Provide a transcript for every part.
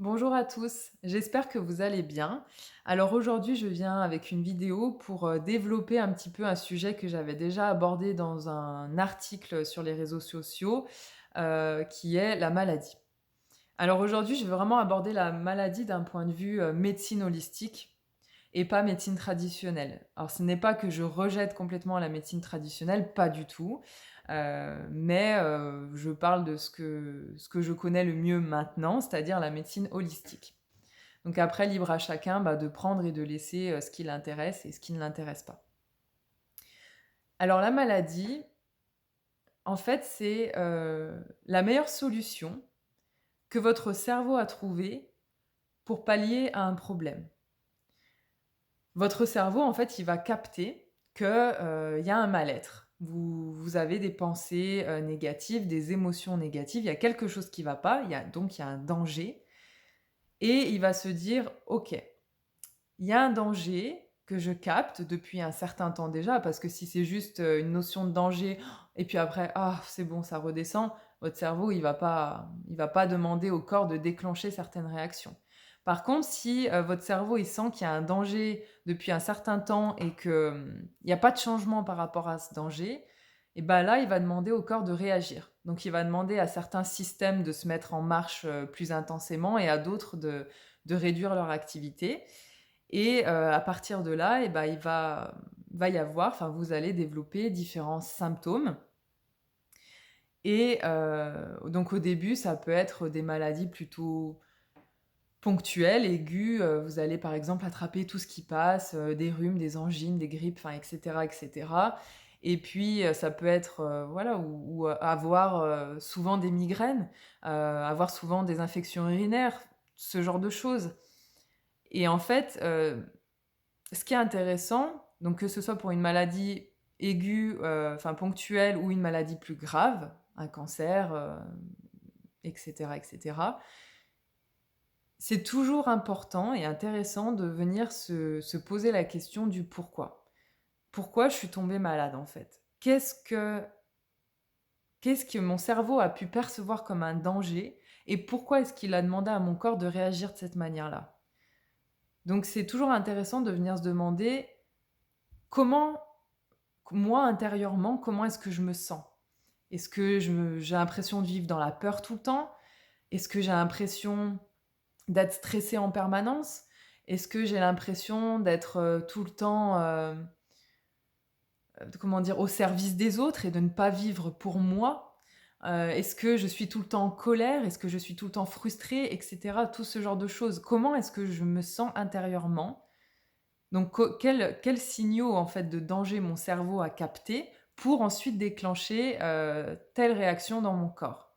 Bonjour à tous, j'espère que vous allez bien. Alors aujourd'hui, je viens avec une vidéo pour développer un petit peu un sujet que j'avais déjà abordé dans un article sur les réseaux sociaux, qui est la maladie. Alors aujourd'hui, je vais vraiment aborder la maladie d'un point de vue médecine holistique et pas médecine traditionnelle. Alors ce n'est pas que je rejette complètement la médecine traditionnelle, pas du tout, mais je parle de ce que je connais le mieux maintenant, c'est-à-dire la médecine holistique. Donc après, libre à chacun, de prendre et de laisser, ce qui l'intéresse et ce qui ne l'intéresse pas. Alors la maladie, en fait, c'est, la meilleure solution que votre cerveau a trouvée pour pallier à un problème. Votre cerveau, en fait, il va capter que, il y a un mal-être. Vous avez des pensées, négatives, des émotions négatives, il y a quelque chose qui ne va pas, il y a un danger et il va se dire: «OK, il y a un danger que je capte depuis un certain temps déjà», parce que si c'est juste, une notion de danger et puis après: «Ah, c'est bon, ça redescend», votre cerveau, il va pas demander au corps de déclencher certaines réactions. Par contre, si, votre cerveau, il sent qu'il y a un danger depuis un certain temps et que, il y a pas de changement par rapport à ce danger et ben là, il va demander au corps de réagir. Donc il va demander à certains systèmes de se mettre en marche, plus intensément et à d'autres de réduire leur activité et à partir de là et ben il va y avoir enfin, vous allez développer différents symptômes et donc au début, ça peut être des maladies plutôt ponctuelles, aiguës, vous allez par exemple attraper tout ce qui passe, des rhumes, des angines, des grippes, enfin et cetera et puis, ça peut être, voilà ou avoir, souvent des migraines, avoir souvent des infections urinaires, ce genre de choses et en fait, ce qui est intéressant, donc que ce soit pour une maladie aiguë, enfin ponctuelle ou une maladie plus grave, un cancer, et cetera, c'est toujours important et intéressant de venir se poser la question du pourquoi. Pourquoi je suis tombée malade en fait? Qu'est-ce que mon cerveau a pu percevoir comme un danger et pourquoi est-ce qu'il a demandé à mon corps de réagir de cette manière-là? Donc c'est toujours intéressant de venir se demander comment moi, intérieurement, comment est-ce que je me sens? Est-ce que j'ai l'impression de vivre dans la peur tout le temps? Est-ce que j'ai l'impression d'être stressée en permanence? Est-ce que j'ai l'impression d'être, tout le temps, comment dire? Au service des autres et de ne pas vivre pour moi? Est-ce que je suis tout le temps en colère? Est-ce que je suis tout le temps frustrée? Et cetera, tout ce genre de choses. Comment est-ce que je me sens intérieurement? Donc quels signaux, en fait, de danger mon cerveau a captés pour ensuite déclencher, telle réaction dans mon corps?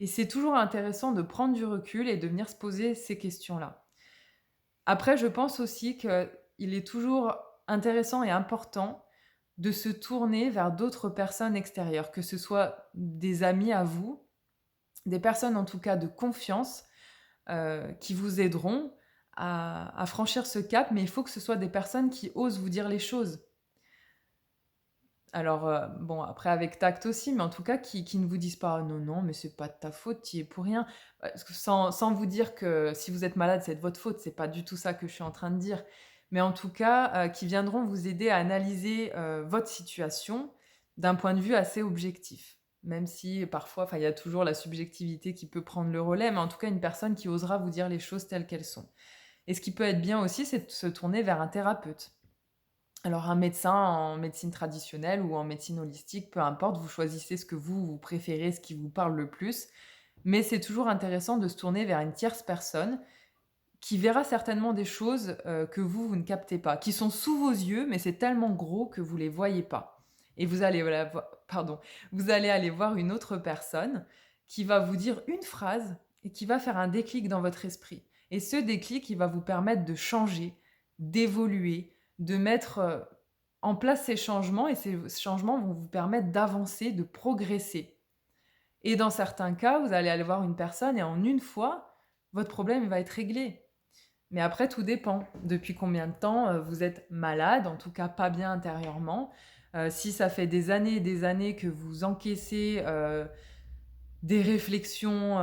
Et c'est toujours intéressant de prendre du recul et de venir se poser ces questions-là. Après, je pense aussi qu'il est toujours intéressant et important de se tourner vers d'autres personnes extérieures, que ce soit des amis à vous, des personnes en tout cas de confiance, qui vous aideront à franchir ce cap, mais il faut que ce soit des personnes qui osent vous dire les choses. Alors, bon après avec tact aussi, mais en tout cas qui ne vous disent pas: «Non, non, mais c'est pas de ta faute, tu y es pour rien». Parce que sans vous dire que si vous êtes malade, c'est de votre faute, c'est pas du tout ça que je suis en train de dire. Mais en tout cas, qui viendront vous aider à analyser, votre situation d'un point de vue assez objectif. Même si parfois, enfin il y a toujours la subjectivité qui peut prendre le relais, mais en tout cas une personne qui osera vous dire les choses telles qu'elles sont. Et ce qui peut être bien aussi, c'est de se tourner vers un thérapeute. Alors un médecin en médecine traditionnelle ou en médecine holistique, peu importe, vous choisissez ce que vous préférez, ce qui vous parle le plus. Mais c'est toujours intéressant de se tourner vers une tierce personne qui verra certainement des choses, que vous ne captez pas, qui sont sous vos yeux, mais c'est tellement gros que vous les voyez pas. Et vous allez aller voir une autre personne qui va vous dire une phrase et qui va faire un déclic dans votre esprit. Et ce déclic, il va vous permettre de changer, d'évoluer, de mettre, en place ces changements et ces changements vont vous permettre d'avancer, de progresser. Et dans certains cas, vous allez aller voir une personne et en une fois, votre problème, il va être réglé. Mais après, tout dépend. Depuis combien de temps, vous êtes malade, en tout cas pas bien intérieurement. Si ça fait des années et des années que vous encaissez, des réflexions,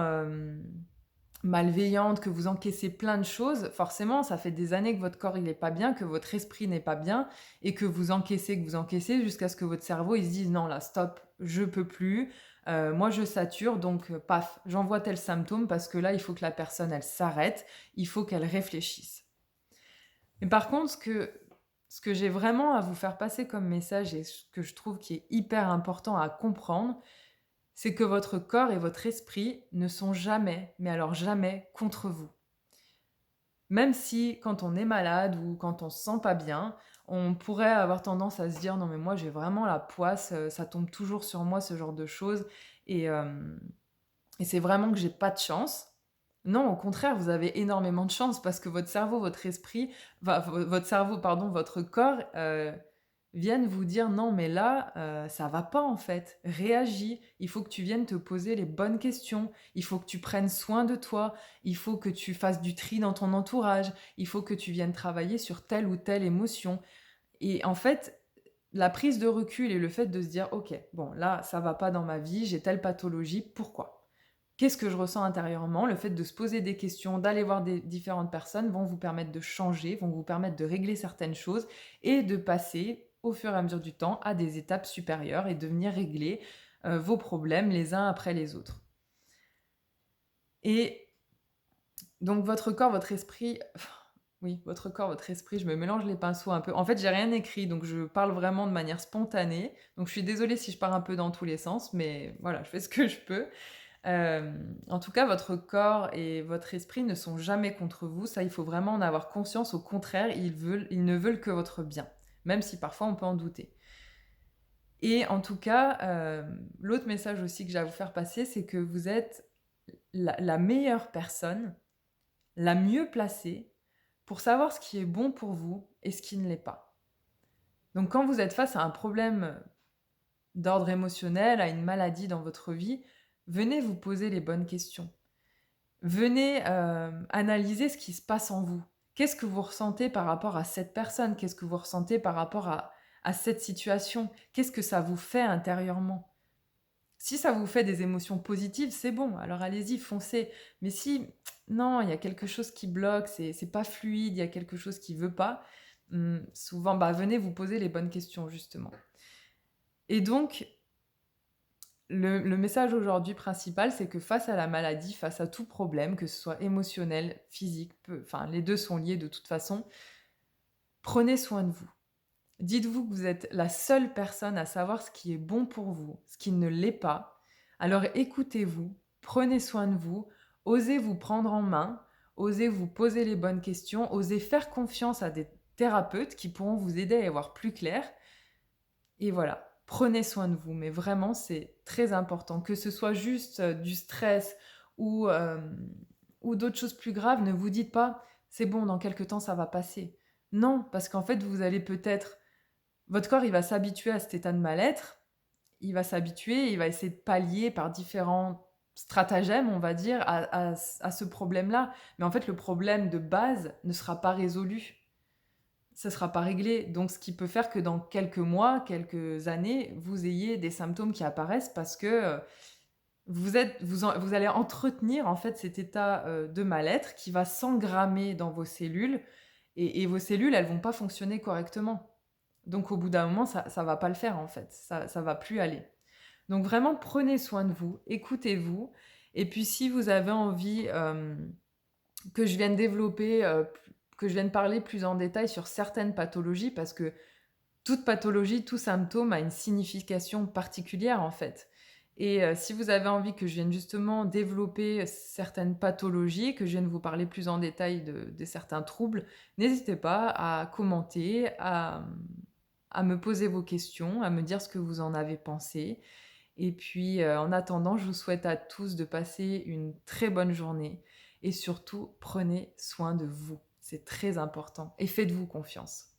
malveillante, que vous encaissez plein de choses, forcément, ça fait des années que votre corps il est pas bien, que votre esprit n'est pas bien et que vous encaissez jusqu'à ce que votre cerveau il se dise: «Non là, stop, je peux plus, moi je sature donc paf, j'envoie tel symptôme parce que là, il faut que la personne elle s'arrête, il faut qu'elle réfléchisse». Mais par contre, ce que j'ai vraiment à vous faire passer comme message et ce que je trouve qui est hyper important à comprendre, c'est que votre corps et votre esprit ne sont jamais, mais alors jamais, contre vous. Même si quand on est malade ou quand on se sent pas bien, on pourrait avoir tendance à se dire: «Non mais moi j'ai vraiment la poisse, ça tombe toujours sur moi ce genre de choses et c'est vraiment que j'ai pas de chance». Non, au contraire, vous avez énormément de chance parce que votre cerveau, votre esprit, votre cerveau pardon, votre corps, viennent vous dire: «Non mais là, ça va pas en fait, réagis, il faut que tu viennes te poser les bonnes questions, il faut que tu prennes soin de toi, il faut que tu fasses du tri dans ton entourage, il faut que tu viennes travailler sur telle ou telle émotion». Et en fait, la prise de recul et le fait de se dire: «OK, bon là, ça va pas dans ma vie, j'ai telle pathologie, pourquoi? Qu'est-ce que je ressens intérieurement?» Le fait de se poser des questions, d'aller voir des différentes personnes vont vous permettre de changer, vont vous permettre de régler certaines choses et de passer, au fur et à mesure du temps, à des étapes supérieures et de venir régler, vos problèmes les uns après les autres. Et donc votre corps, votre esprit oui, votre corps, votre esprit, je me mélange les pinceaux un peu. En fait, j'ai rien écrit, donc je parle vraiment de manière spontanée. Donc je suis désolée si je pars un peu dans tous les sens, mais voilà, je fais ce que je peux. En tout cas, votre corps et votre esprit ne sont jamais contre vous. Ça, il faut vraiment en avoir conscience. Au contraire, ils ne veulent que votre bien, même si parfois on peut en douter. Et en tout cas, l'autre message aussi que j'ai à vous faire passer, c'est que vous êtes la meilleure personne, la mieux placée pour savoir ce qui est bon pour vous et ce qui ne l'est pas. Donc quand vous êtes face à un problème d'ordre émotionnel, à une maladie dans votre vie, venez vous poser les bonnes questions. Venez, analyser ce qui se passe en vous. Qu'est-ce que vous ressentez par rapport à cette personne? Qu'est-ce que vous ressentez par rapport à cette situation? Qu'est-ce que ça vous fait intérieurement? Si ça vous fait des émotions positives, c'est bon, alors allez-y, foncez. Mais si, non, il y a quelque chose qui bloque, c'est pas fluide, il y a quelque chose qui veut pas, souvent, bah, venez vous poser les bonnes questions justement. Et donc, le message aujourd'hui principal, c'est que face à la maladie, face à tout problème, que ce soit émotionnel, physique, enfin les 2 sont liés de toute façon, prenez soin de vous. Dites-vous que vous êtes la seule personne à savoir ce qui est bon pour vous, ce qui ne l'est pas. Alors écoutez-vous, prenez soin de vous, osez vous prendre en main, osez vous poser les bonnes questions, osez faire confiance à des thérapeutes qui pourront vous aider à y voir plus clair. Et voilà, prenez soin de vous, mais vraiment, c'est très important. Que ce soit juste du stress ou, ou d'autres choses plus graves, ne vous dites pas: «C'est bon, dans quelque temps, ça va passer». Non, parce qu'en fait, vous allez peut-être votre corps, il va s'habituer à cet état de mal-être, il va s'habituer, il va essayer de pallier par différents stratagèmes, on va dire, à ce problème-là. Mais en fait, le problème de base ne sera pas résolu. Ça ne sera pas réglé. Donc, ce qui peut faire que dans quelques mois, quelques années, vous ayez des symptômes qui apparaissent parce que vous allez entretenir en fait cet état de mal-être qui va s'engrammer dans vos cellules et vos cellules, elles vont pas fonctionner correctement. Donc, au bout d'un moment, ça ne va pas le faire en fait. Ça ne va plus aller. Donc, vraiment, prenez soin de vous, écoutez-vous. Et puis, si vous avez envie que je vienne développer, que je vienne parler plus en détail sur certaines pathologies, parce que toute pathologie, tout symptôme a une signification particulière en fait. Et si vous avez envie que je vienne justement développer certaines pathologies, que je vienne vous parler plus en détail de certains troubles, n'hésitez pas à commenter, à me poser vos questions, à me dire ce que vous en avez pensé. Et puis, en attendant, je vous souhaite à tous de passer une très bonne journée et surtout, prenez soin de vous. C'est très important et faites-vous confiance.